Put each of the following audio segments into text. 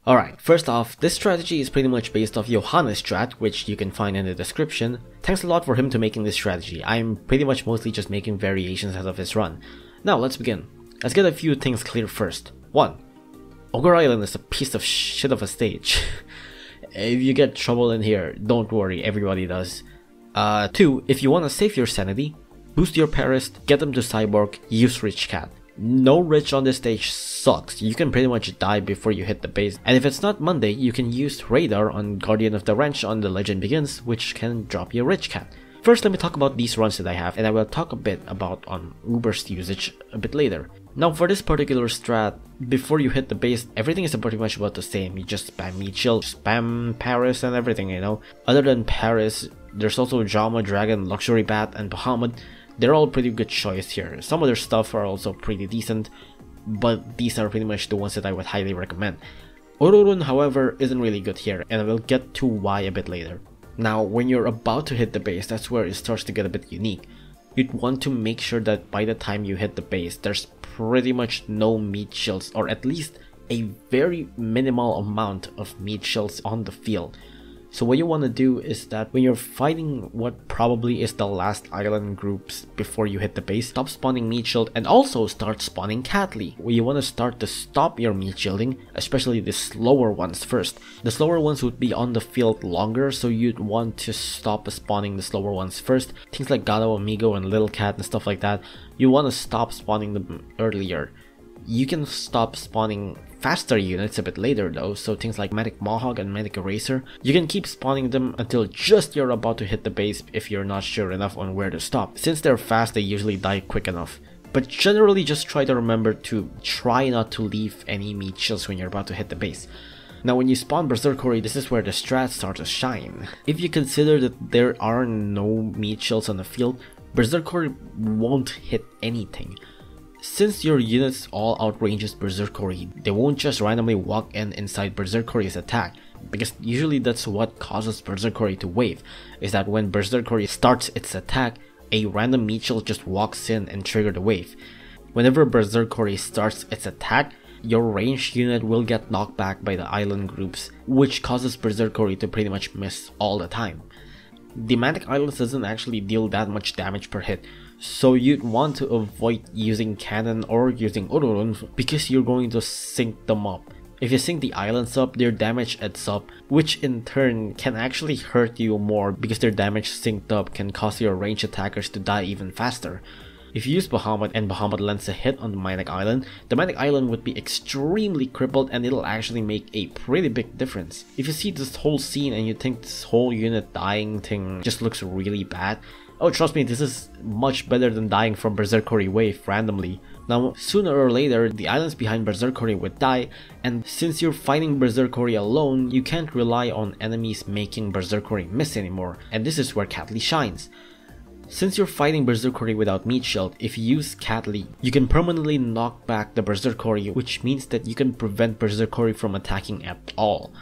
Alright, first off, this strategy is pretty much based off Johannes' strat, which you can find in the description. Thanks a lot for him to making this strategy. I'm pretty much mostly just making variations out of his run. Now let's begin. Let's get a few things clear first. 1. Ogre Island is a piece of shit of a stage. If you get trouble in here, don't worry, everybody does. 2. If you want to save your sanity, boost your Paris, get them to Cyborg, use Rich Cat. No Rich on this stage sucks, you can pretty much die before you hit the base, and if it's not Monday, you can use Radar on Guardian of the Ranch on The Legend Begins, which can drop you a Rich Cat. First, let me talk about these runs that I have, and I will talk a bit about on Uber's usage a bit later. Now for this particular strat, before you hit the base, everything is pretty much about the same. You just spam Meat Shield, spam Paris and everything, you know. Other than Paris, there's also Jama, Dragon, Luxury Bat, and Bahamut. They're all pretty good choice here. Some other stuff are also pretty decent, but these are pretty much the ones that I would highly recommend. Ororun, however, isn't really good here, and I will get to why a bit later. Now, when you're about to hit the base, that's where it starts to get a bit unique. You'd want to make sure that by the time you hit the base, there's pretty much no meat shields, or at least a very minimal amount of meat shields on the field. So what you want to do is that when you're fighting what probably is the last island groups before you hit the base, stop spawning meat shield and also start spawning Catly. Well, you want to start to stop your meat shielding, especially the slower ones first. The slower ones would be on the field longer, so you'd want to stop spawning the slower ones first. Things like Gato, Amigo, and Little Cat and stuff like that, you want to stop spawning them earlier. You can stop spawning faster units a bit later though, so things like Medic Mohawk and Medic Eraser, you can keep spawning them until just you're about to hit the base if you're not sure enough on where to stop. Since they're fast, they usually die quick enough. But generally just try to remember to try not to leave any meat shields when you're about to hit the base. Now when you spawn Berserker, this is where the strat starts to shine. If you consider that there are no meat shields on the field, Berserker won't hit anything. Since your units all outranges Berserker, they won't just randomly walk in inside Berserker's attack, because usually that's what causes Berserker to wave, is that when Berserker starts its attack, a random meat shield just walks in and trigger the wave. Whenever Berserker starts its attack, your ranged unit will get knocked back by the island groups, which causes Berserker to pretty much miss all the time. The Manic Islands doesn't actually deal that much damage per hit, so you'd want to avoid using cannon or using Ororun because you're going to sync them up. If you sync the islands up, their damage adds up, which in turn can actually hurt you more because their damage synced up can cause your ranged attackers to die even faster. If you use Bahamut and Bahamut lands a hit on the Manic Island, the Manic Island would be extremely crippled and it'll actually make a pretty big difference. If you see this whole scene and you think this whole unit dying thing just looks really bad, oh, trust me, this is much better than dying from Berserker wave randomly. Now, sooner or later, the islands behind Berserker would die, and since you're fighting Berserker alone, you can't rely on enemies making Berserker miss anymore, and this is where Catly shines. Since you're fighting Berserker without meat shield, if you use Catly, you can permanently knock back the Berserker, which means that you can prevent Berserker from attacking at all.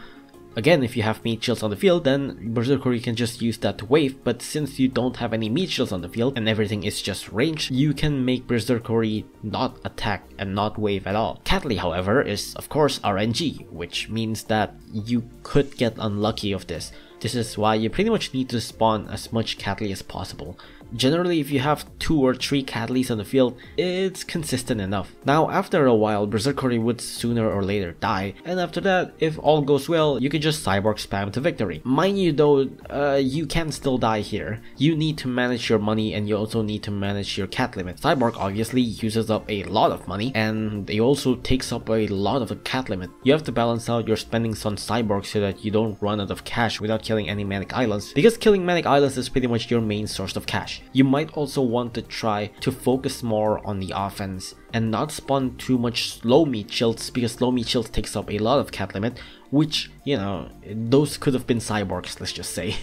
Again, if you have meat shields on the field, then Berserker can just use that to wave, but since you don't have any meat shields on the field and everything is just range, you can make Berserker not attack and not wave at all. Catly, however, is of course RNG, which means that you could get unlucky of this. This is why you pretty much need to spawn as much Catly as possible. Generally, if you have 2 or 3 Catlys on the field, it's consistent enough. Now, after a while, Berserker would sooner or later die, and after that, if all goes well, you can just Cyborg spam to victory. Mind you though, you can still die here. You need to manage your money and you also need to manage your cat limit. Cyborg obviously uses up a lot of money, and it also takes up a lot of the cat limit. You have to balance out your spendings on Cyborg so that you don't run out of cash without killing any Manic Islands, because killing Manic Islands is pretty much your main source of cash. You might also want to try to focus more on the offense and not spawn too much slow meat shields, because slow meat shields takes up a lot of cat limit, which, you know, those could have been Cyborgs, let's just say.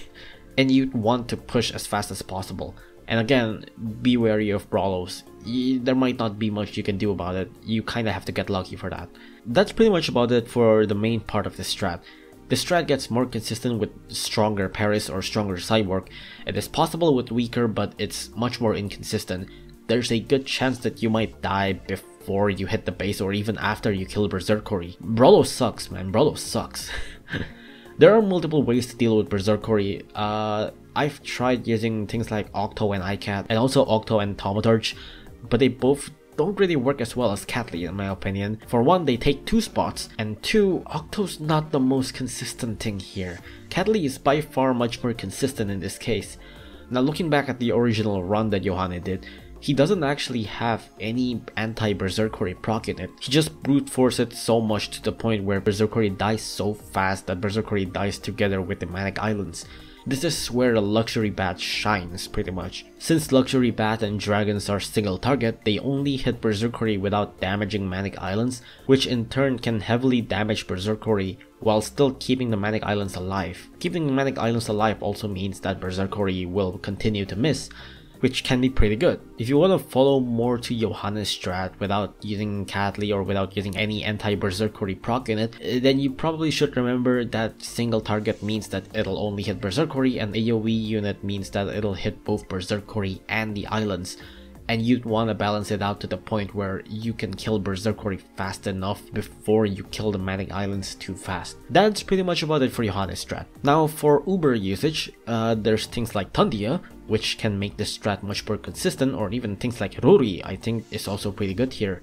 And you'd want to push as fast as possible. And again, be wary of Brollows. There might not be much you can do about it. You kinda have to get lucky for that. That's pretty much about it for the main part of the strat. The strat gets more consistent with stronger Paris or stronger Cyborg. It is possible with weaker, but it's much more inconsistent. There's a good chance that you might die before you hit the base or even after you kill Berserkori. Brollows sucks, man. Brollows sucks. There are multiple ways to deal with Berserkori. I've tried using things like Octo and iCat, and also Octo and Thaumaturge, but they both don't really work as well as Catly in my opinion. For one, they take 2 spots, and 2, Octo's not the most consistent thing here. Catly is by far much more consistent in this case. Now looking back at the original run that Yohane did, he doesn't actually have any anti-Berserkori proc in it. He just brute force it so much to the point where Berserkori dies so fast that Berserkori dies together with the Manic Islands. This is where the Luxury Bat shines, pretty much. Since Luxury Bat and Dragons are single target, they only hit Berserkori without damaging Manic Islands, which in turn can heavily damage Berserkori while still keeping the Manic Islands alive. Keeping the Manic Islands alive also means that Berserkori will continue to miss, which can be pretty good. If you want to follow more to Yohane's strat without using Catly or without using any anti-Berserkori proc in it, then you probably should remember that single target means that it'll only hit Berserkori, and AoE unit means that it'll hit both Berserkori and the islands. And you'd want to balance it out to the point where you can kill Berserkori fast enough before you kill the Manic Islands too fast. That's pretty much about it for Yohane's strat. Now for Uber usage, there's things like Tundia, which can make this strat much more consistent, or even things like Ruri, I think is also pretty good here.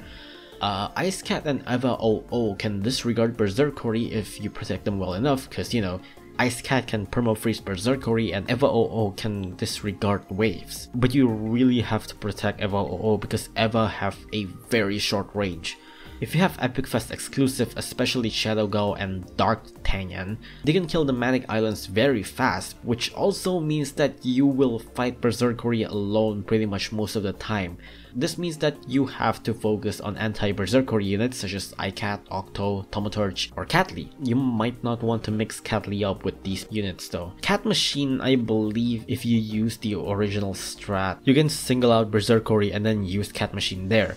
Ice Cat and Eva OO can disregard Berserkori if you protect them well enough, because you know, Ice Cat can perma-freeze Berserkori and Eva OO can disregard waves. But you really have to protect Eva OO because Eva have a very short range. If you have Epic Fest exclusive, especially Shadow Gao and Dark Tanyan, they can kill the Manic Islands very fast, which also means that you will fight Berserkori alone pretty much most of the time. This means that you have to focus on anti-Berserkori units such as iCat, Octo, Thaumaturge, or Catly. You might not want to mix Catly up with these units though. Cat Machine, I believe if you use the original strat, you can single out Berserkori and then use Cat Machine there.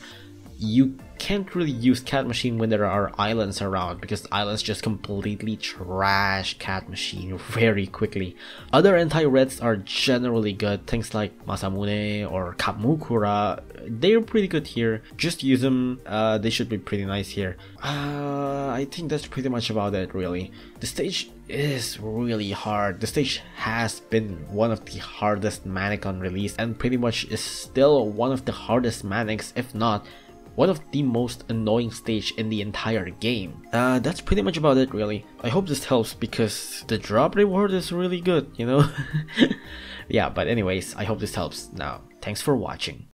You can't really use Cat Machine when there are islands around because islands just completely trash Cat Machine very quickly. Other anti-reds are generally good, things like Masamune or Kamukura, they're pretty good here. Just use them, they should be pretty nice here. I think that's pretty much about it really. The stage is really hard. The stage has been one of the hardest Manic on release and pretty much is still one of the hardest Manics, if not one of the most annoying stage in the entire game. That's pretty much about it really. I hope this helps because the drop reward is really good, you know? Yeah, but anyways, I hope this helps. Now, thanks for watching.